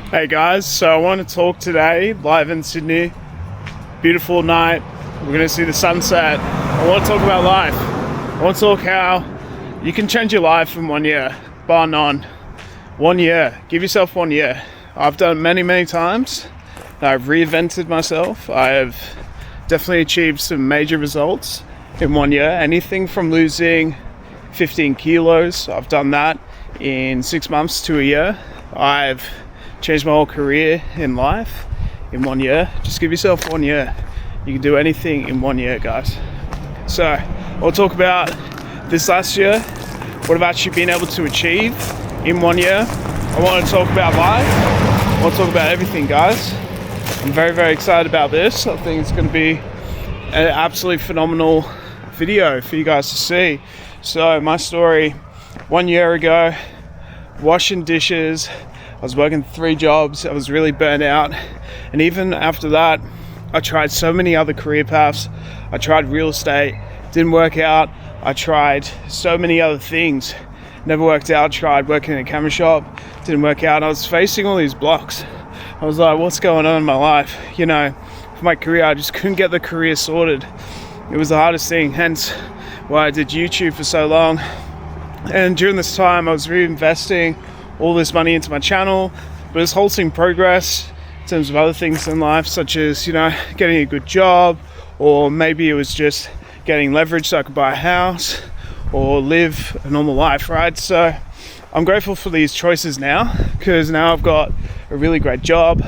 Hey guys, so I want to talk today, live in Sydney. Beautiful night. We're going to see the sunset. I want to talk about life. I want to talk how you can change your life in 1 year, bar none. 1 year. Give yourself 1 year. I've done it many times. I've reinvented myself. I have definitely achieved some major results in 1 year. Anything from losing 15 kilos. I've done that in 6 months to a year. I've changed my whole career in life in 1 year. Just give yourself 1 year. You can do anything in 1 year, guys. So I'll talk about this last year, what I've actually been able to achieve in 1 year. I want to talk about life. I want to talk about everything, guys. I'm very excited about this. I think it's going to be an absolutely phenomenal video for you guys to see. So my story, 1 year ago, washing dishes. I was working 3 jobs. I was really burnt out. And even after that, I tried so many other career paths. I tried real estate, didn't work out. I tried so many other things, never worked out. Tried working in a camera shop, didn't work out. I was facing all these blocks. I was like, what's going on in my life? You know, for my career, I just couldn't get the career sorted. It was the hardest thing, hence why I did YouTube for so long. And during this time, I was reinvesting all this money into my channel, but it's halting progress in terms of other things in life, such as, you know, getting a good job, or maybe it was just getting leverage so I could buy a house or live a normal life, right? So I'm grateful for these choices now, because now I've got a really great job.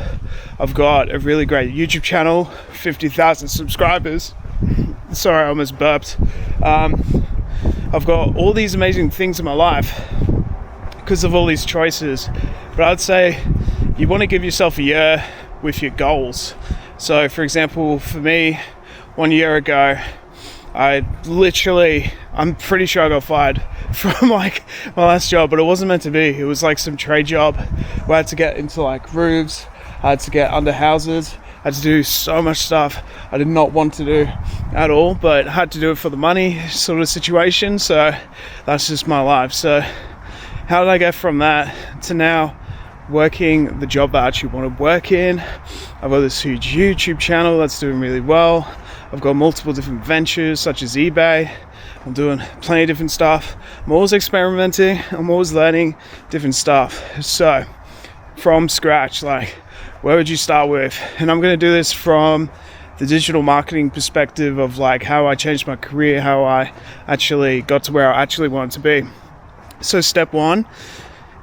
I've got a really great YouTube channel, 50,000 subscribers. Sorry, I almost burped. I've got all these amazing things in my life because of all these choices. But I'd say you want to give yourself a year with your goals. So for example, for me, 1 year ago, I'm pretty sure I got fired from like my last job, but it wasn't meant to be. It was like some trade job where I had to get into like roofs, I had to get under houses, I had to do so much stuff I did not want to do at all, but I had to do it for the money sort of situation. So that's just my life. So how did I get from that to now working the job that I actually want to work in? I've got this huge YouTube channel that's doing really well. I've got multiple different ventures such as eBay. I'm doing plenty of different stuff. I'm always experimenting. I'm always learning different stuff. So from scratch, like, where would you start with? And I'm going to do this from the digital marketing perspective of like how I changed my career, how I actually got to where I actually wanted to be. So step 1,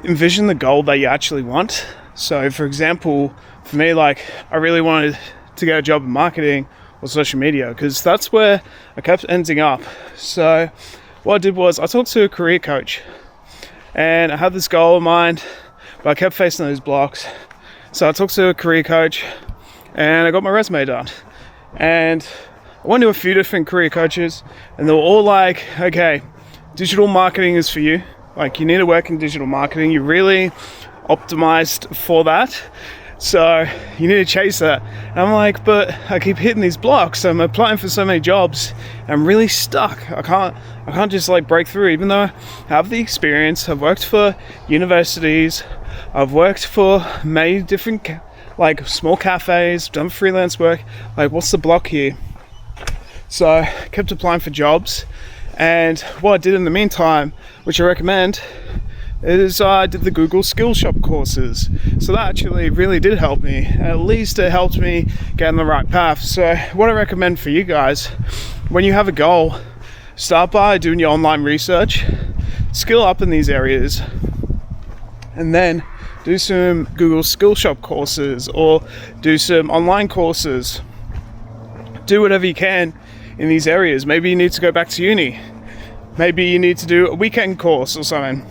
envision the goal that you actually want. So for example, for me, like, I really wanted to get a job in marketing or social media, because that's where I kept ending up. So what I did was I talked to a career coach, and I had this goal in mind, but I kept facing those blocks. So I talked to a career coach and I got my resume done. And I went to a few different career coaches, and they were all like, okay, digital marketing is for you. Like, you need to work in digital marketing. You're really optimized for that. So you need to chase that. And I'm like, but I keep hitting these blocks. I'm applying for so many jobs. I'm really stuck. I can't just like break through, even though I have the experience. I've worked for universities. I've worked for many different like small cafes, done freelance work. Like, what's the block here? So I kept applying for jobs. And what I did in the meantime, which I recommend, is I did the Google Skills Shop courses. So that actually really did help me. At least it helped me get on the right path. So what I recommend for you guys, when you have a goal, start by doing your online research, skill up in these areas, and then do some Google Skills Shop courses or do some online courses. Do whatever you can in these areas. Maybe you need to go back to uni. Maybe you need to do a weekend course or something.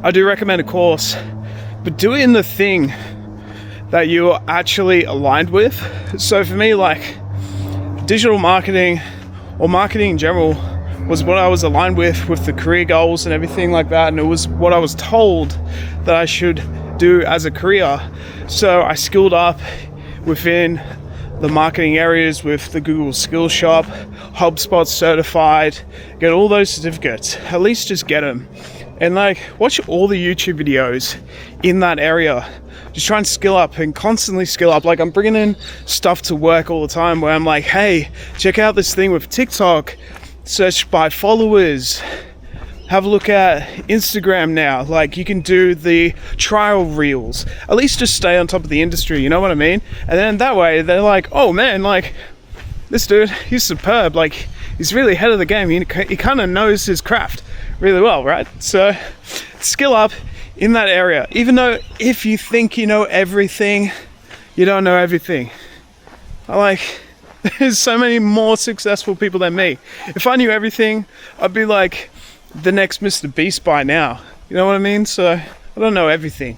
I do recommend a course, but do it in the thing that you're actually aligned with. So for me, like, digital marketing or marketing in general was what I was aligned with the career goals and everything like that. And it was what I was told that I should do as a career. So I skilled up within the marketing areas with the Google Skills Shop, HubSpot certified, get all those certificates. At least just get them. and like watch all the YouTube videos in that area. Just try and skill up and constantly skill up. Like I'm bringing in stuff to work all the time where I'm like, hey, check out this thing with TikTok, search by followers, have a look at Instagram now. Like you can do the trial reels. At least just stay on top of the industry, you know what I mean? And then that way they're like, oh man, like this dude, he's superb. Like he's really ahead of the game. He kind of knows his craft really well, right? So skill up in that area. Even though if you think you know everything, you don't know everything. There's so many more successful people than me. If I knew everything, I'd be like the next Mr. Beast by now. You know what I mean? So I don't know everything.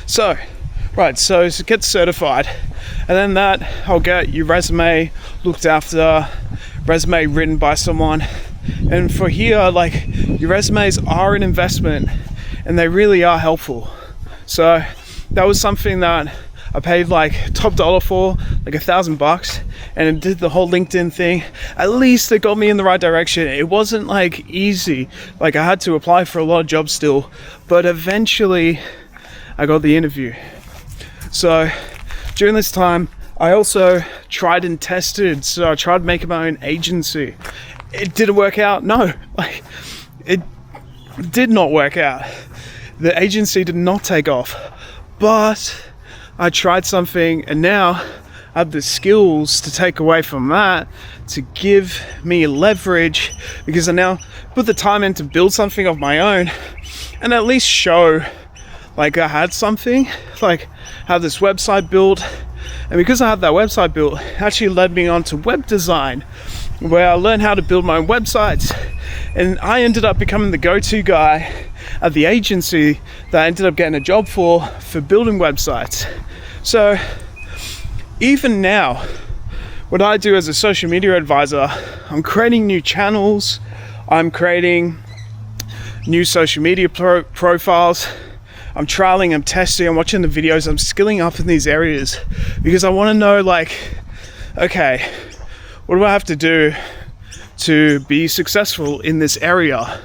So get certified, and then that I'll get your resume looked after, resume written by someone. And for here, like your resumes are an investment and they really are helpful. So that was something that I paid like top dollar for, like $1,000, and it did the whole LinkedIn thing. At least it got me in the right direction. It wasn't like easy. Like I had to apply for a lot of jobs still, but eventually I got the interview. So during this time, I also tried and tested. So I tried making my own agency. It didn't work out. No, like it did not work out. The agency did not take off, but I tried something, and now I have the skills to take away from that to give me leverage, because I now put the time in to build something of my own and at least show like I had something, like have this website built. And because I had that website built, it actually led me on to web design, where I learned how to build my own websites, and I ended up becoming the go-to guy at the agency that I ended up getting a job for building websites. So even now, what I do as a social media advisor, I'm creating new channels, I'm creating new social media profiles, I'm trialing, I'm testing, I'm watching the videos, I'm skilling up in these areas, because I want to know, like, okay, what do I have to do to be successful in this area?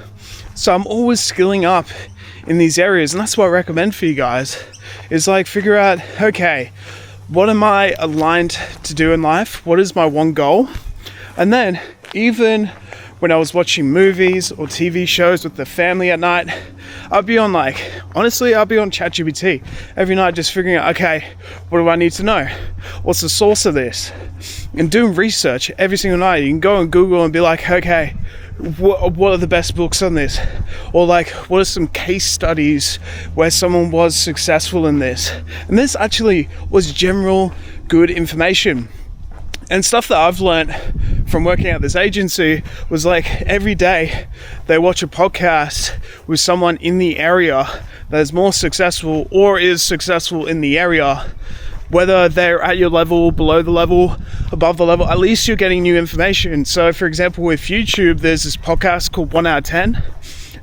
So I'm always skilling up in these areas, and that's what I recommend for you guys, is like figure out, okay, what am I aligned to do in life? What is my one goal? And then even when I was watching movies or TV shows with the family at night, I'd be on ChatGPT every night, just figuring out, okay, what do I need to know? What's the source of this? And doing research every single night. You can go on Google and be like, okay, what are the best books on this? Or like, what are some case studies where someone was successful in this? And this actually was general good information. And stuff that I've learned from working at this agency was like every day they watch a podcast with someone in the area that is more successful or is successful in the area, whether they're at your level, below the level, above the level, at least you're getting new information. So for example, with YouTube, there's this podcast called 1 out of 10.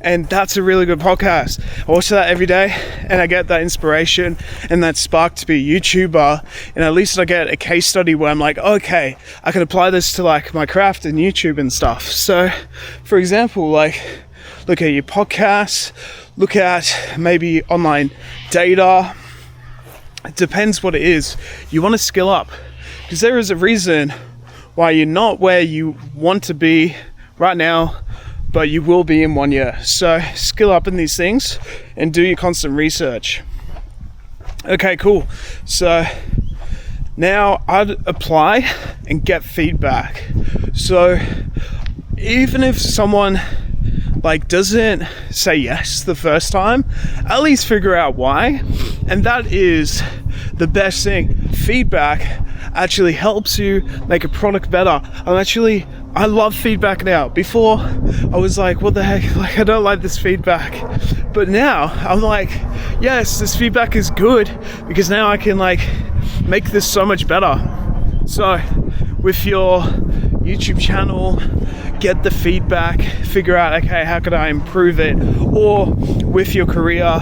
And that's a really good podcast. I watch that every day and I get that inspiration and that spark to be a YouTuber. And at least I get a case study where I'm like, okay, I can apply this to like my craft and YouTube and stuff. So for example, like look at your podcasts, look at maybe online data. It depends what it is. You want to skill up, because there is a reason why you're not where you want to be right now, but you will be in 1 year. So skill up in these things and do your constant research. Okay, cool. So now I'd apply and get feedback. So even if someone like doesn't say yes the first time, at least figure out why. And that is the best thing. Feedback actually helps you make a product better. I love feedback now. Before I was like, what the heck, like I don't like this feedback. But now I'm like, yes, this feedback is good, because now I can like make this so much better. So with your YouTube channel, get the feedback, figure out, okay, how could I improve it? Or with your career,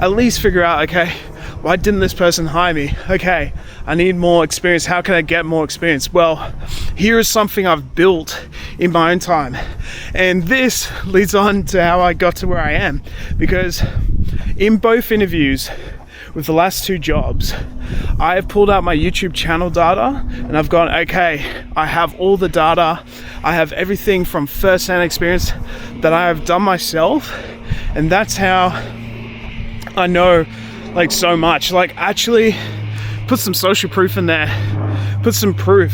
at least figure out, okay, why didn't this person hire me? Okay, I need more experience. How can I get more experience? Well, here is something I've built in my own time. And this leads on to how I got to where I am, because in both interviews with the last 2 jobs, I have pulled out my YouTube channel data and I've gone, okay, I have all the data. I have everything from first-hand experience that I have done myself. And that's how I know like so much. Like, actually put some social proof in there. Put some proof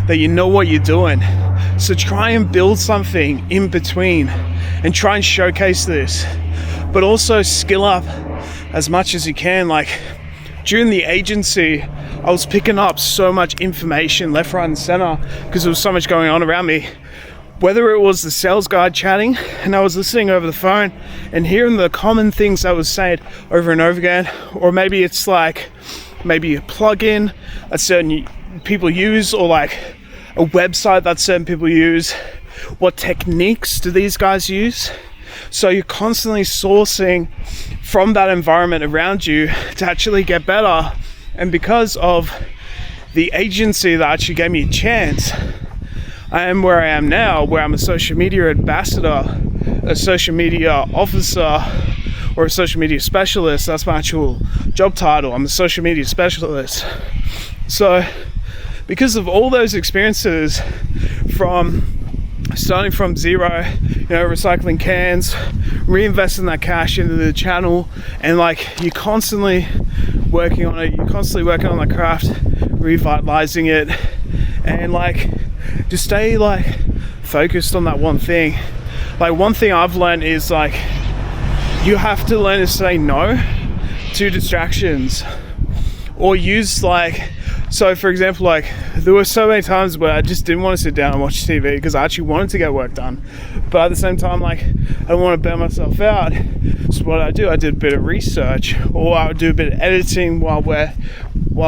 that you know what you're doing. So try and build something in between and try and showcase this. But also skill up as much as you can. Like, during the agency, I was picking up so much information left, right, and center because there was so much going on around me. Whether it was the sales guy chatting and I was listening over the phone and hearing the common things that was said over and over again, or maybe it's like maybe a plugin that certain people use, or like a website that certain people use. What techniques do these guys use? So you're constantly sourcing from that environment around you to actually get better. And because of the agency that actually gave me a chance, I am where I am now, where I'm a social media ambassador, a social media officer, or a social media specialist. That's my actual job title. I'm a social media specialist. So because of all those experiences, from starting from zero, recycling cans, reinvesting that cash into the channel, and like you're constantly working on it, you're constantly working on the craft, revitalizing it, and like just stay like focused on that one thing. Like, one thing I've learned is like you have to learn to say no to distractions, or use like, so for example, like there were so many times where I just didn't want to sit down and watch TV because I actually wanted to get work done, but at the same time, like, I don't want to burn myself out. So what I do, I did a bit of research, or I would do a bit of editing while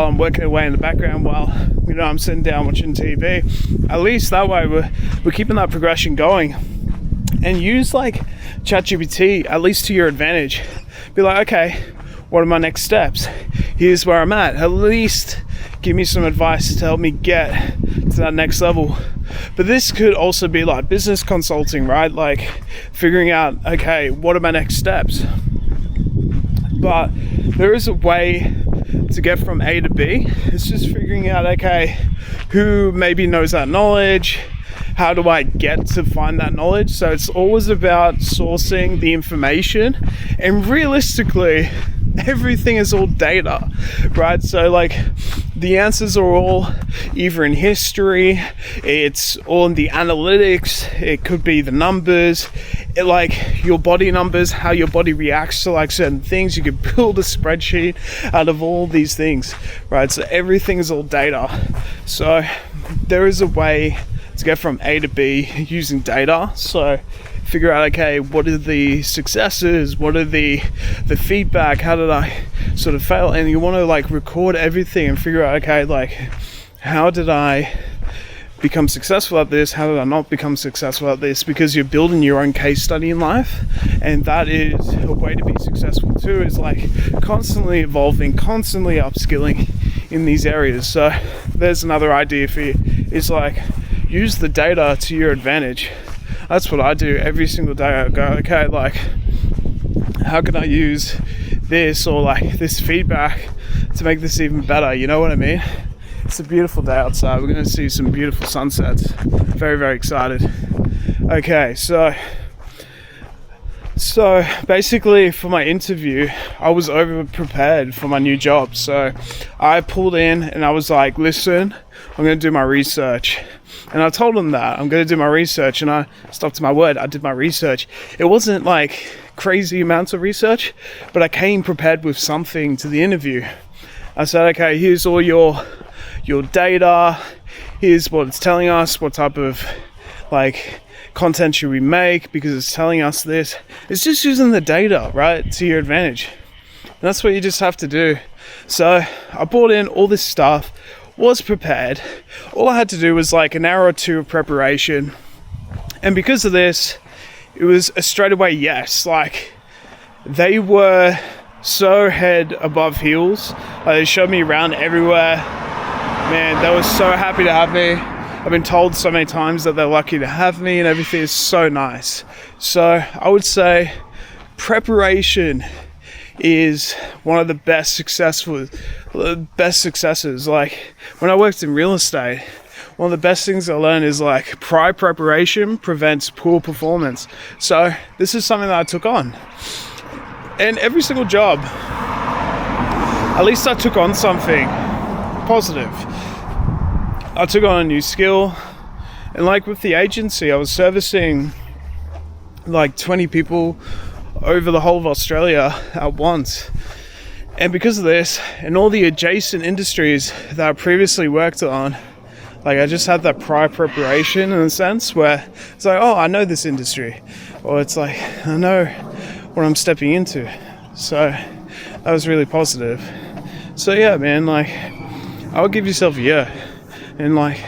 I'm working away in the background while I'm sitting down watching TV. At least that way we're keeping that progression going. And use like ChatGPT at least to your advantage. Be like, okay, what are my next steps? Here's where I'm at least give me some advice to help me get to that next level. But this could also be like business consulting, right? Like figuring out, okay, what are my next steps? But there is a way to get from A to B. It's just figuring out, okay, who maybe knows that knowledge? How do I get to find that knowledge? So it's always about sourcing the information, and realistically, everything is all data, right? So like the answers are all either in history, it's all in the analytics, it could be the numbers, like your body numbers, how your body reacts to like certain things. You could build a spreadsheet out of all these things, right? So everything is all data. So there is a way to get from A to B using data. So figure out, okay, what are the successes, what are the feedback, how did I sort of fail, and you want to like record everything and figure out, okay, like how did I become successful at this, how did I not become successful at this, because you're building your own case study in life. And that is a way to be successful too, is like constantly evolving, constantly upskilling in these areas. So there's another idea for you, is like use the data to your advantage. That's what I do every single day. I go, okay, like how can I use this or like this feedback to make this even better? You know what I mean? It's a beautiful day outside. We're going to see some beautiful sunsets. Very, very excited. Okay, so basically for my interview, I was over prepared for my new job. So I pulled in and I was like, listen, I'm going to do my research. And I told them that I'm going to do my research, and I stuck to my word. I did my research. It wasn't like crazy amounts of research, but I came prepared with something to the interview. I said, okay, here's all your data. Here's what it's telling us. What type of like content should we make, because it's telling us this. It's just using the data, right, to your advantage. And that's what you just have to do. So I brought in all this stuff, was prepared. All I had to do was like an hour or two of preparation. And because of this, it was a straightaway yes. Like they were so head above heels. They showed me around everywhere. Man, they were so happy to have me. I've been told so many times that they're lucky to have me, and everything is so nice. So I would say preparation is one of the best successes. Like when I worked in real estate, one of the best things I learned is like prior preparation prevents poor performance. So this is something that I took on. And every single job, at least I took on something positive. I took on a new skill. And like with the agency, I was servicing like 20 people over the whole of Australia at once. And because of this and all the adjacent industries that I previously worked on, like I just had that prior preparation in a sense where it's like, oh, I know this industry, or it's like I know what I'm stepping into. So that was really positive. So yeah, man, like I would give yourself a year and like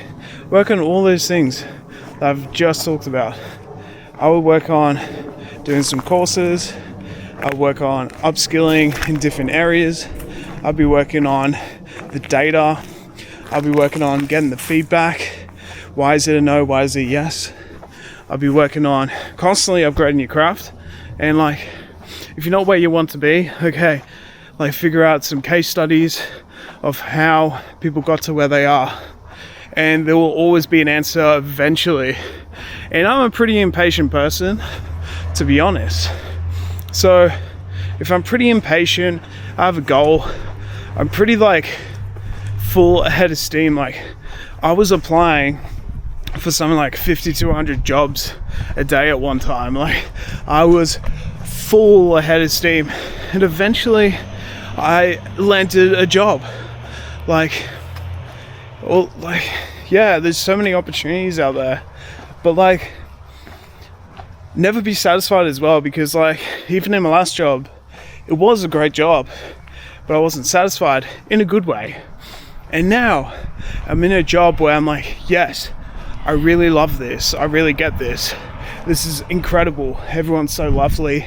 work on all those things that I've just talked about. I would work on doing some courses. I'd work on upskilling in different areas. I'd be working on the data. I'll be working on getting the feedback. Why is it a no? Why is it a yes? I'll be working on constantly upgrading your craft. And like, if you're not where you want to be, okay, like figure out some case studies of how people got to where they are. And there will always be an answer eventually. And I'm a pretty impatient person, to be honest. So if I'm pretty impatient, I have a goal, I'm pretty like full ahead of steam. Like I was applying for something like 50 to 100 jobs a day at one time. Like I was full ahead of steam, and eventually I landed a job. Yeah, there's so many opportunities out there, but like never be satisfied as well, because like even in my last job, it was a great job, but I wasn't satisfied in a good way. And now I'm in a job where I'm like, yes, I really love this, I really get this, this is incredible, everyone's so lovely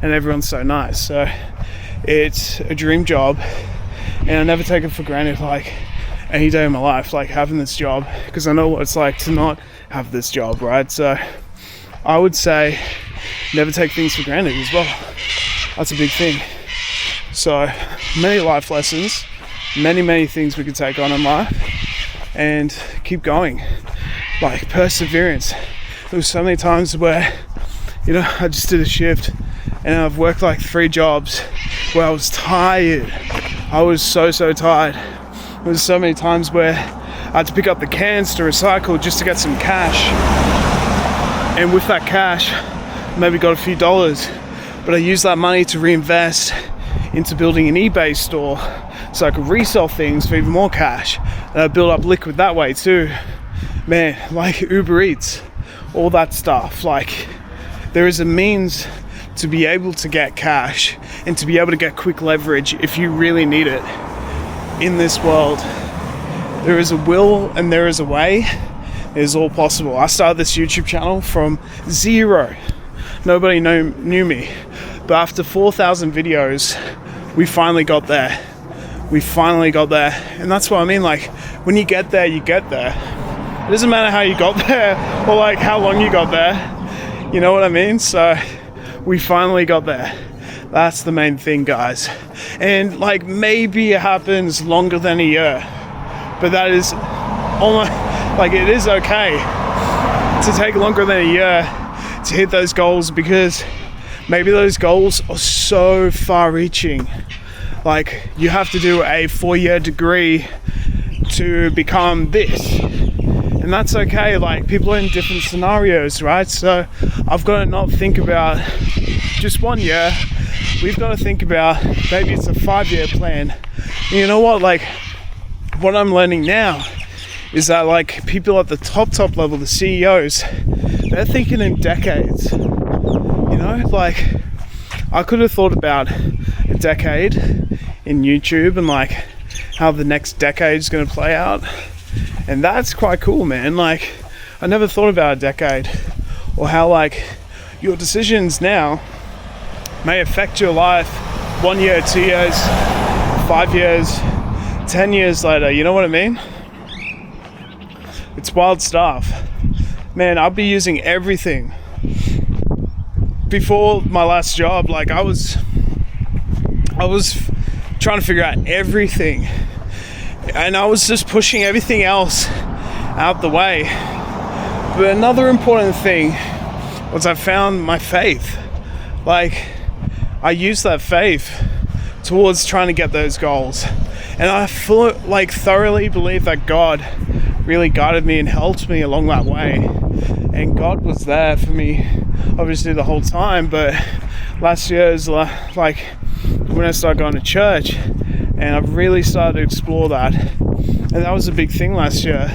and everyone's so nice. So it's a dream job, and I never take it for granted, like any day of my life, like having this job, because I know what it's like to not have this job, right? So I would say never take things for granted as well. That's a big thing. So many life lessons, many things we could take on in life, and keep going. Like perseverance. There was so many times where, you know, I just did a shift and I've worked like 3 jobs where I was tired. I was so tired. There was so many times where I had to pick up the cans to recycle just to get some cash. And with that cash, maybe got a few dollars, but I used that money to reinvest into building an eBay store so I could resell things for even more cash. And I built up liquid that way too. Man, like Uber Eats, all that stuff. Like there is a means to be able to get cash and to be able to get quick leverage if you really need it in this world. There is a will and there is a way. It is all possible. I started this YouTube channel from zero. Nobody knew me. But after 4,000 videos, we finally got there. And that's what I mean, like when you get there, you get there. It doesn't matter how you got there or like how long you got there. You know what I mean? So we finally got there. That's the main thing, guys. And like maybe it happens longer than a year, but that is almost like it is okay to take longer than a year to hit those goals, because maybe those goals are so far reaching. Like you have to do a 4-year degree to become this, and that's okay. Like people are in different scenarios, right? So I've got to not think about just 1 year. We've got to think about maybe it's a 5-year plan. And you know what, like what I'm learning now is that like people at the top level, the CEOs, they're thinking in decades. You know, like I could have thought about a decade in YouTube and like how the next decade is going to play out, and that's quite cool, man. Like I never thought about a decade, or how like your decisions now may affect your life 1 year, 2 years, 5 years, 10 years later, you know what I mean? It's wild stuff. Man, I'll be using everything. Before my last job, like I was trying to figure out everything, and I was just pushing everything else out the way. But another important thing was I found my faith. Like, I used that faith towards trying to get those goals, and I thoroughly believe that God really guided me and helped me along that way. And God was there for me, obviously, the whole time. But last year is like when I started going to church, and I've really started to explore that. And that was a big thing last year.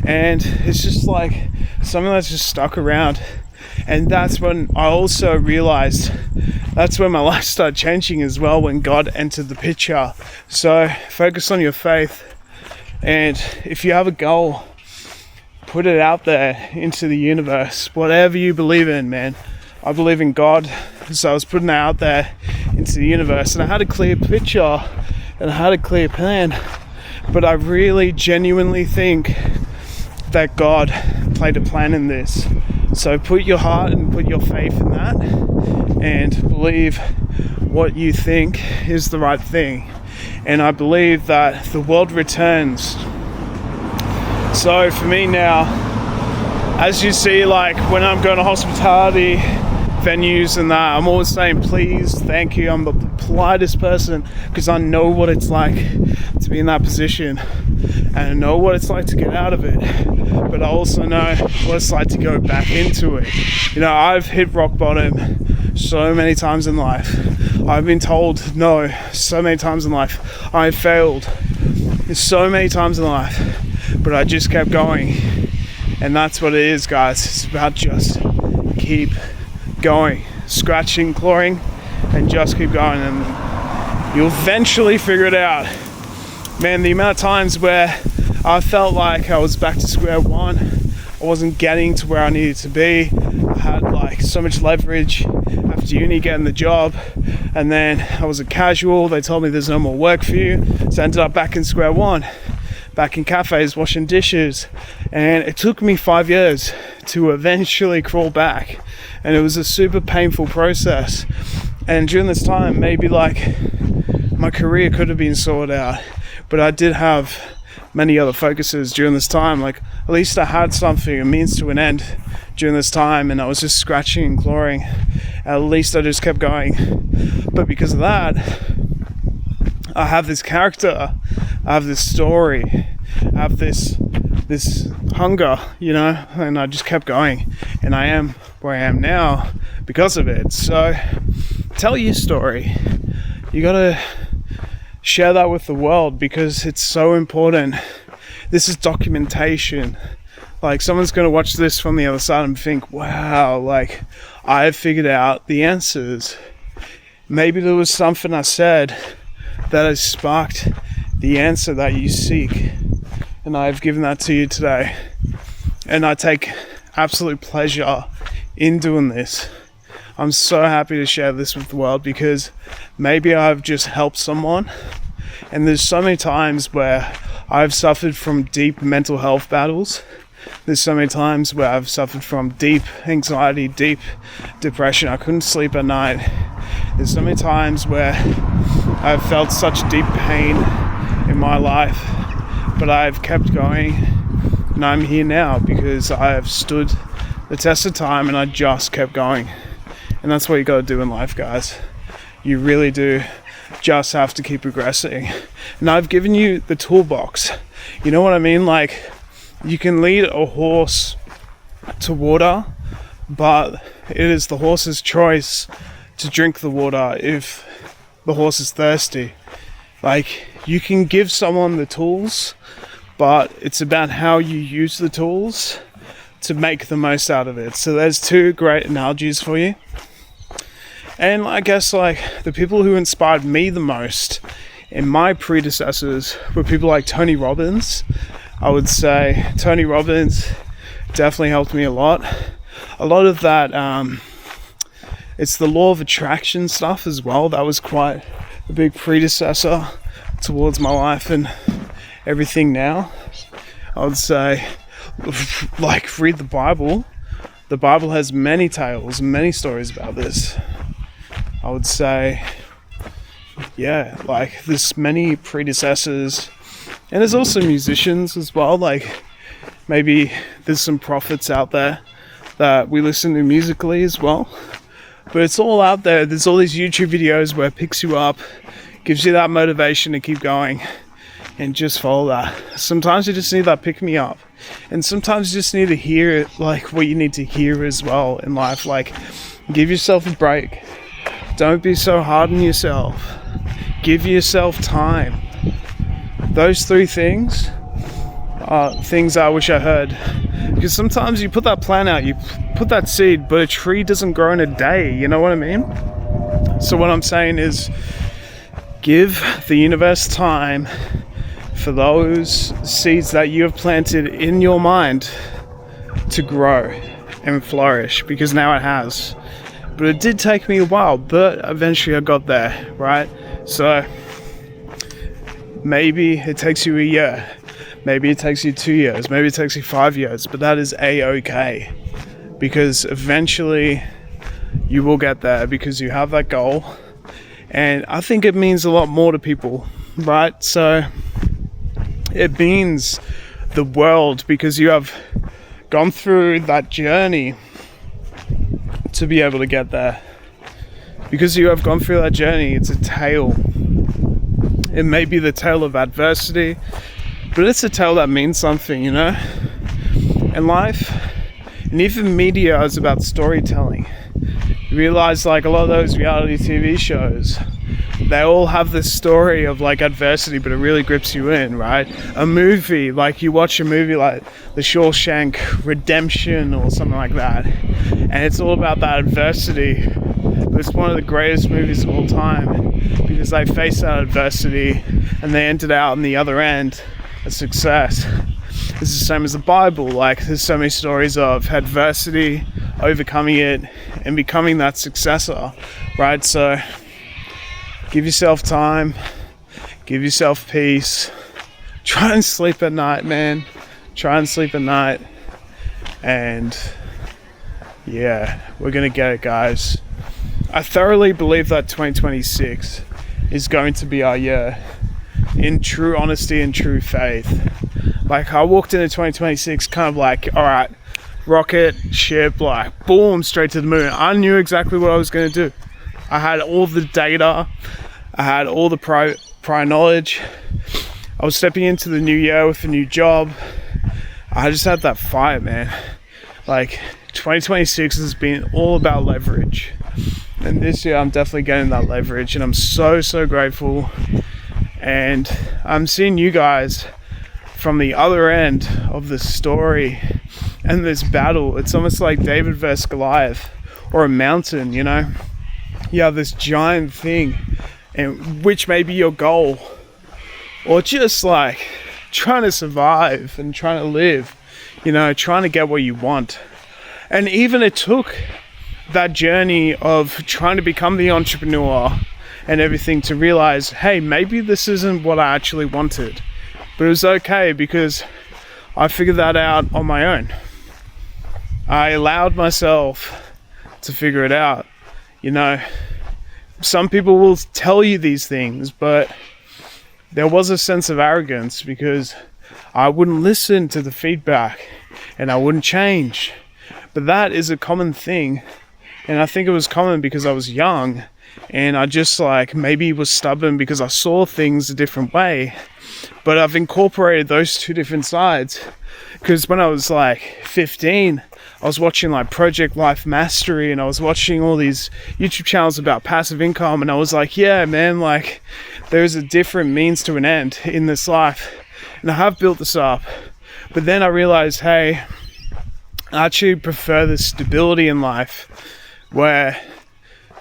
And it's just like something that's just stuck around. And that's when I also realized that's when my life started changing as well, when God entered the picture. So focus on your faith. And if you have a goal, put it out there into the universe. Whatever you believe in, man. I believe in God. So I was putting it out there into the universe. And I had a clear picture and I had a clear plan. But I really genuinely think that God played a plan in this. So put your heart and put your faith in that, and believe what you think is the right thing. And I believe that the world returns. So for me now, as you see, like when I'm going to hospitality venues and that, I'm always saying please, thank you. I'm the politest person because I know what it's like to be in that position, and I know what it's like to get out of it, but I also know what it's like to go back into it. You know, I've hit rock bottom so many times in life. I've been told no so many times in life. I failed so many times in life, but I just kept going. And that's what it is, guys. It's about just keep going, scratching, clawing, and just keep going, and you'll eventually figure it out. Man, the amount of times where I felt like I was back to square one, I wasn't getting to where I needed to be. I had like so much leverage after uni getting the job, and then I was a casual. They told me there's no more work for you, so I ended up back in square one, back in cafes washing dishes. And it took me 5 years to eventually crawl back, and it was a super painful process. And during this time, maybe like my career could have been sorted out, but I did have many other focuses during this time. Like, at least I had something, a means to an end during this time, and I was just scratching and clawing. At least I just kept going. But because of that, I have this character, I have this story, I have this hunger, you know, and I just kept going, and I am where I am now because of it. So tell your story. You gotta share that with the world because it's so important. This is documentation. Like, someone's gonna watch this from the other side and think, wow, like I've figured out the answers. Maybe there was something I said that has sparked the answer that you seek, and I've given that to you today. And I take absolute pleasure in doing this. I'm so happy to share this with the world because maybe I've just helped someone. And there's so many times where I've suffered from deep mental health battles. There's so many times where I've suffered from deep anxiety, deep depression. I couldn't sleep at night. There's so many times where I've felt such deep pain in my life, but I've kept going, and I'm here now because I have stood the test of time and I just kept going. And that's what you gotta do in life, guys. You really do just have to keep progressing. And I've given you the toolbox. You know what I mean? Like, you can lead a horse to water, but it is the horse's choice to drink the water if the horse is thirsty. Like, you can give someone the tools, but it's about how you use the tools to make the most out of it. So there's two great analogies for you. And I guess like the people who inspired me the most in my predecessors were people like Tony Robbins. I would say Tony Robbins definitely helped me a lot. A lot of that It's the law of attraction stuff as well. That was quite a big predecessor towards my life and everything now. I would say, like, read the Bible. The Bible has many tales, many stories about this. I would say, yeah, like, there's many predecessors, and there's also musicians as well. Like, maybe there's some prophets out there that we listen to musically as well. But it's all out there. There's all these YouTube videos where it picks you up, gives you that motivation to keep going, and just follow that. Sometimes you just need that pick me up, and sometimes you just need to hear like what you need to hear as well in life. Like, give yourself a break. Don't be so hard on yourself. Give yourself time. Those three things are things I wish I heard, because sometimes you put that plant out, you put that seed, but a tree doesn't grow in a day. You know what I mean? So what I'm saying is, give the universe time for those seeds that you have planted in your mind to grow and flourish, because now it has. But it did take me a while, but eventually I got there, right? So maybe it takes you a year, maybe it takes you 2 years, maybe it takes you 5 years, but that is a-okay, because eventually you will get there, because you have that goal. And I think it means a lot more to people, right? So it means the world, because you have gone through that journey to be able to get there. Because you have gone through that journey, it's a tale. It may be the tale of adversity, but it's a tale that means something, you know? And life, and even media, is about storytelling. You realize, like, a lot of those reality TV shows, they all have this story of like adversity, but it really grips you in, right? A movie, like you watch a movie like The Shawshank Redemption or something like that, and it's all about that adversity. But it's one of the greatest movies of all time, because they faced that adversity and they ended out on the other end a success. It's the same as the Bible. Like, there's so many stories of adversity, overcoming it, and becoming that successor, right? So give yourself time, give yourself peace, try and sleep at night, man. Try and sleep at night, and yeah, we're gonna get it, guys. I thoroughly believe that 2026 is going to be our year, in true honesty and true faith. Like, I walked into 2026 kind of like, all right, rocket ship, like, boom, straight to the moon. I knew exactly what I was going to do. I had all the data, I had all the prior knowledge. I was stepping into the new year with a new job. I just had that fire, man. Like, 2026 has been all about leverage, and this year I'm definitely getting that leverage, and I'm so grateful. And I'm seeing you guys from the other end of the story and this battle. It's almost like David versus Goliath, or a mountain, you know? You have this giant thing, and which may be your goal, or just like trying to survive and trying to live, you know, trying to get what you want. And even it took that journey of trying to become the entrepreneur and everything to realize, hey, maybe this isn't what I actually wanted. But it was okay, because I figured that out on my own. I allowed myself to figure it out. You know, some people will tell you these things, but there was a sense of arrogance, because I wouldn't listen to the feedback and I wouldn't change. But that is a common thing. And I think it was common because I was young, and I just like maybe was stubborn because I saw things a different way. But I've incorporated those two different sides, because when I was like 15, I was watching like Project Life Mastery, and I was watching all these YouTube channels about passive income, and I was like, yeah, man, like there's a different means to an end in this life, and I have built this up. But then I realized, hey, I actually prefer the stability in life, where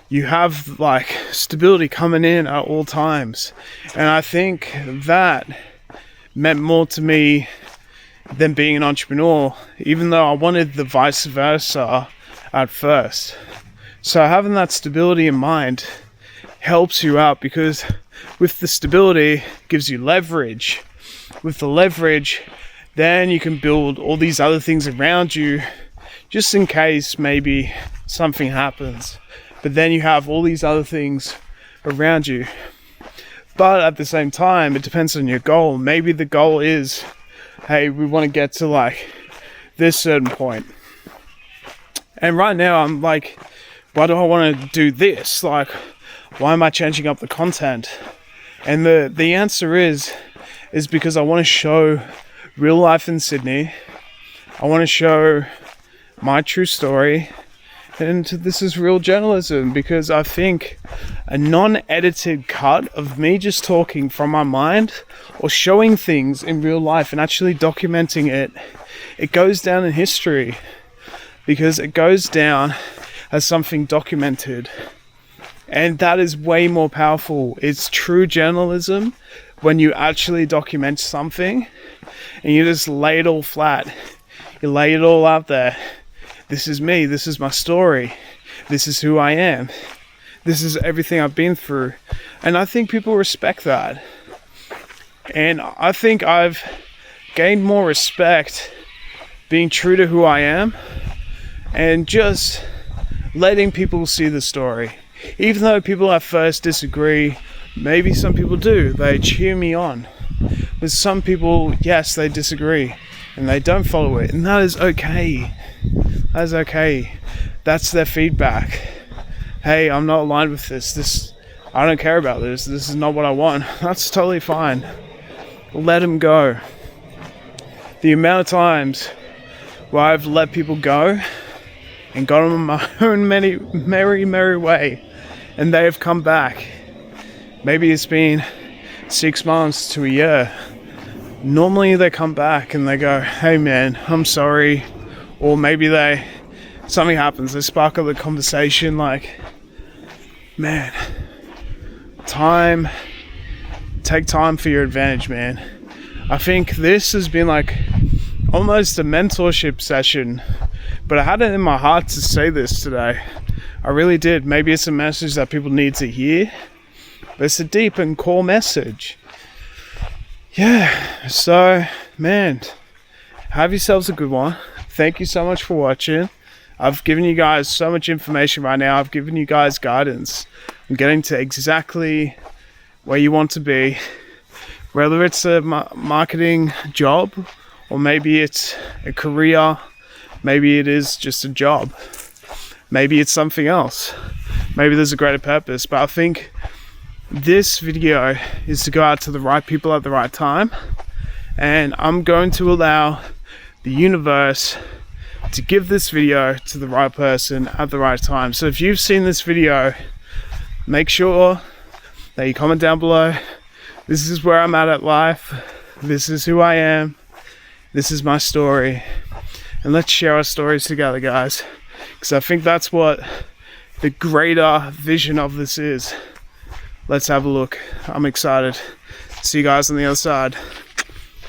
you have like stability coming in at all times. And I think that meant more to me than being an entrepreneur, even though I wanted the vice versa at first. So having that stability in mind helps you out, because with the stability gives you leverage. With the leverage, then you can build all these other things around you just in case maybe something happens. But then you have all these other things around you. But at the same time, it depends on your goal. Maybe the goal is, hey, we want to get to like this certain point. And right now I'm like, why do I want to do this? Like, why am I changing up the content? And the answer is because I want to show real life in Sydney. I want to show my true story. And this is real journalism, because I think a non-edited cut of me just talking from my mind or showing things in real life and actually documenting it, it goes down in history, because it goes down as something documented. And that is way more powerful. It's true journalism when you actually document something and you just lay it all flat. You lay it all out there. This is me. This is my story. This is who I am. This is everything I've been through. And I think people respect that. And I think I've gained more respect being true to who I am and just letting people see the story. Even though people at first disagree, maybe some people do. They cheer me on. But some people, yes, they disagree and they don't follow it. And that is okay. That is okay. That's their feedback. Hey, I'm not aligned with this. I don't care about this. This is not what I want. That's totally fine. Let them go. The amount of times where I've let people go and gone on my own merry way, and they have come back. Maybe it's been 6 months to a year. Normally they come back and they go, hey man, I'm sorry. Or maybe something happens, they spark up the conversation like, man, take time for your advantage, man. I think this has been like almost a mentorship session, but I had it in my heart to say this today. I really did. Maybe it's a message that people need to hear, but it's a deep and core message. Yeah, so man, have yourselves a good one. Thank you so much for watching. I've given you guys so much information right now. I've given you guys guidance. I'm getting to exactly where you want to be, whether it's a marketing job or maybe it's a career, maybe it is just a job, maybe it's something else, maybe there's a greater purpose. But I think this video is to go out to the right people at the right time, and I'm going to allow the universe to give this video to the right person at the right time. So if you've seen this video, make sure that you comment down below. This is where I'm at life. This is who I am. This is my story. And let's share our stories together, guys, because I think that's what the greater vision of this is. Let's have a look. I'm excited. See you guys on the other side.